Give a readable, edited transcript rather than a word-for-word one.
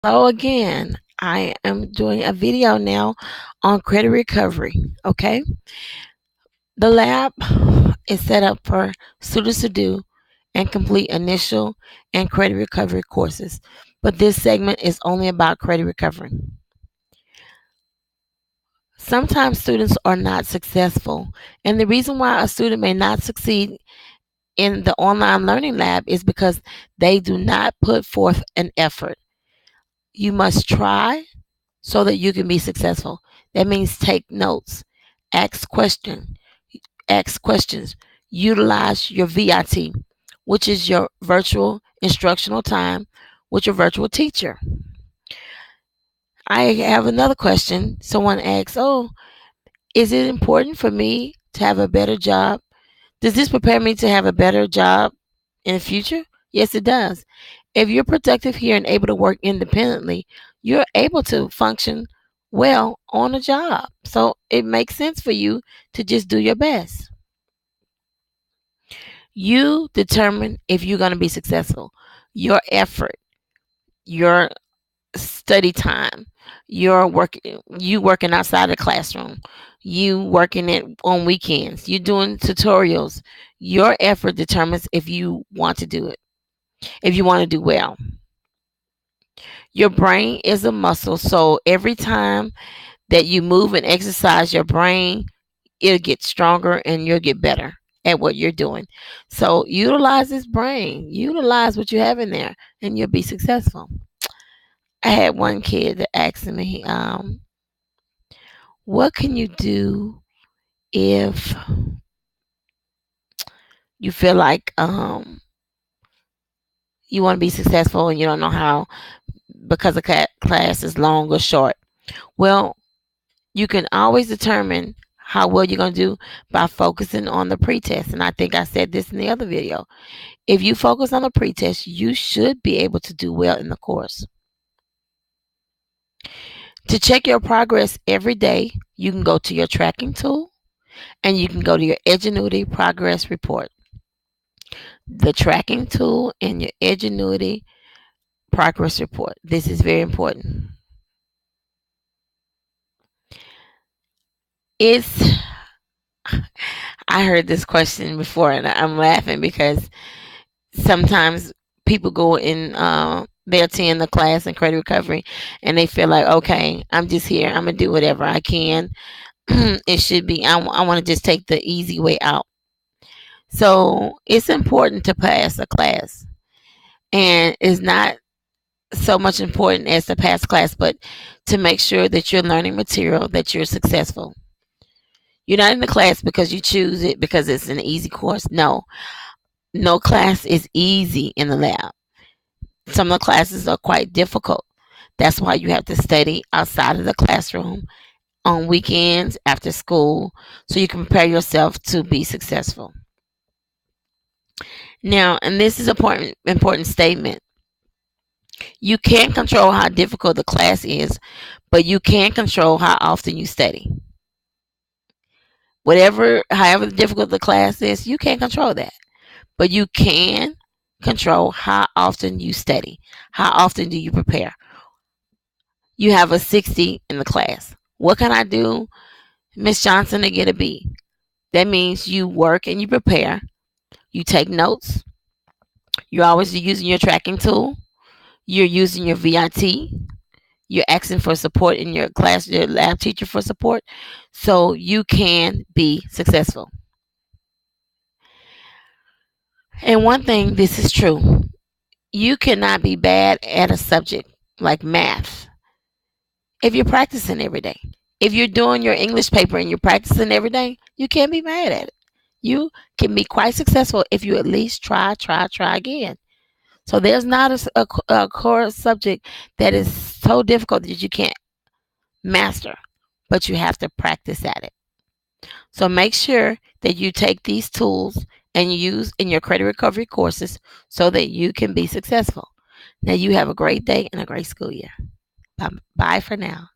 Hello again. I am doing a video now on credit recovery. Okay. The lab is set up for students to do and complete initial and credit recovery courses, but this segment is only about credit recovery. Sometimes students are not successful, and the reason why a student may not succeed in the online learning lab is because they do not put forth an effort. You must try so that you can be successful. That means take notes, ask questions, ask questions, utilize your VIT, which is your virtual instructional time with your virtual teacher. I have another question. Someone asks, "Oh, is it important for me to have a better job? Does this prepare me to have a better job in the future?" Yes, it does. If you're productive here and able to work independently, you're able to function well on a job. So it makes sense for you to just do your best. You determine if you're going to be successful. Your effort, your study time, you working outside the classroom, you working it on weekends, you doing tutorials. Your effort determines if you want to do it, if you want to do well. Your brain is a muscle, so every time that you move and exercise your brain, it'll get stronger and you'll get better at what you're doing. So utilize this brain, utilize what you have in there, and you'll be successful. I had one kid that asked me, what can you do if you feel like you want to be successful and you don't know how because the class is long or short? Well, you can always determine how well you're going to do by focusing on the pretest. And I think I said this in the other video. If you focus on the pretest, you should be able to do well in the course. To check your progress every day, you can go to your tracking tool and you can go to your Edgenuity progress report. The tracking tool and your Edgenuity progress report. This is very important. It's I heard this question before and I'm laughing because sometimes people go in they attend the class in credit recovery and they feel like, okay, I'm just here, I'm gonna do whatever I can. It should be I want to just take the easy way out. So it's important to pass a class, and it's not so much important as to pass class, but to make sure that you're learning material, that you're successful. You're not in the class because you choose it because it's an easy course. No class is easy in the lab. Some of the classes are quite difficult. That's why you have to study outside of the classroom on weekends after school so you can prepare yourself to be successful. Now, and this is an important statement. You can't control how difficult the class is, but you can control how often you study. However difficult the class is, you can't control that. But you can control how often you study. How often do you prepare? You have a 60 in the class. What can I do, Miss Johnson, to get a B? That means you work and you prepare. You take notes. You're always using your tracking tool. You're using your VIT. You're asking for support in your class, your lab teacher for support, so you can be successful. And one thing, this is true. You cannot be bad at a subject like math if you're practicing every day. If you're doing your English paper and you're practicing every day, you can't be bad at it. You can be quite successful if you at least try again. So there's not a core subject that is so difficult that you can't master, but you have to practice at it. So make sure that you take these tools and use in your credit recovery courses so that you can be successful. Now you have a great day and a great school year. Bye for now.